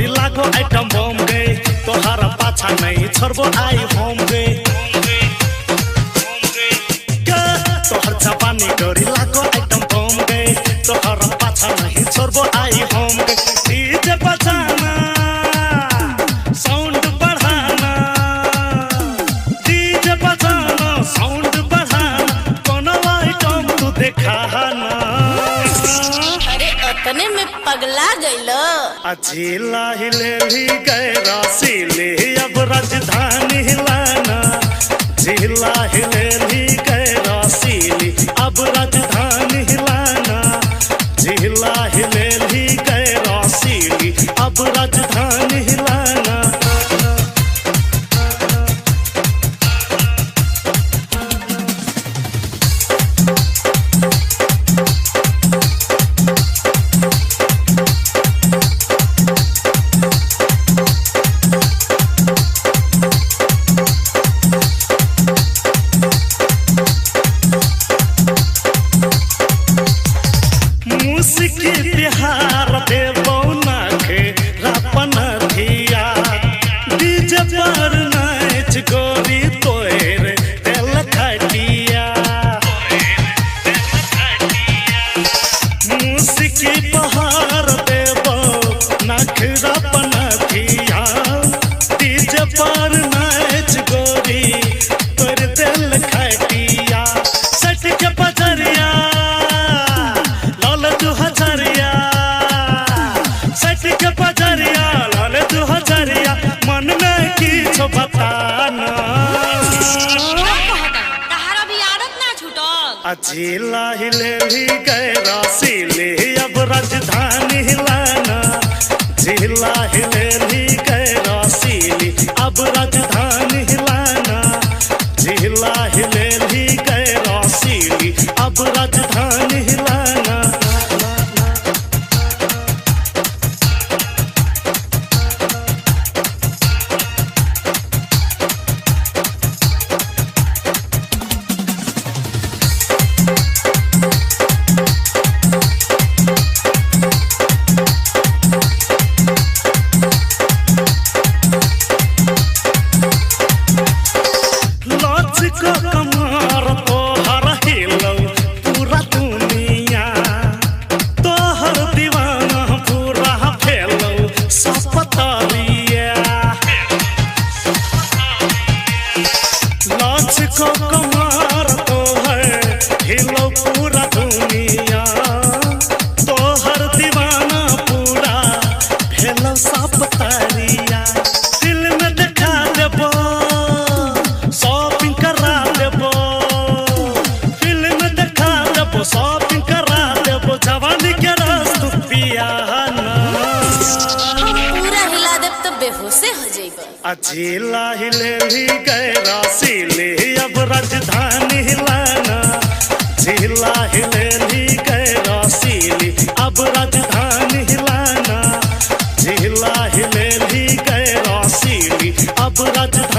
डोरी लागो item bomb गे तोहरा पाछा नहीं छोड़बो आई होम गे तोहर जवानी डोरी लागो आइटम बम गे तोहरा पाछा नहीं छोड़बो आई होम गे डीजे बजाना साउंड बढ़ाना डीजे बजाना साउंड बढ़ाना कोनो आइटम तू देखाना अतने में पगला गइलो अजीला हिले ही गए रसीले अब राजधानी हिलाना जिला हिले ही गए रसीले अब राजधानी हिलाना जिला हिले ही गए रसीले अब राजधानी हिलाना मुस्की बिहार देवो नाखे रापन धिया डीजे पर नाच गोरी तोएर तेल खटिया मुस्की बिहार देवो नाख रापन धिया डीजे पर नाच गोरी तोएर तेल खटिया सट के पजरिया मन में किछो बताना तहारा भी आदत ना छूटल अजीला हिले ही गए रसीले अब राजधानी हिलाना जिला हिले ही गए रसीले अब राजधानी हिलाना जिला हिले ही गए रसीले अब राजधानी हिलाना को कमर तोहर हिलो पूरा दुनिया तोहर दीवाना पूरा फेलो सपतलिया लाच को कमर तोहर हिलो पूरा दुनिया तोहर दीवाना पूरा फेलो सपतलिया दिल में देखा देबो शॉपिंग करा देबो जवानी के रस तू पियाना पूरा हिला देब तो बेहोशे हो जाइबो अजीला हिले ही गए रसीले अब राजधानी हिलाना जिला हिले ही गए रसीले अब राजधानी हिलाना जिला हिले ही गए रसीले अब राजधानी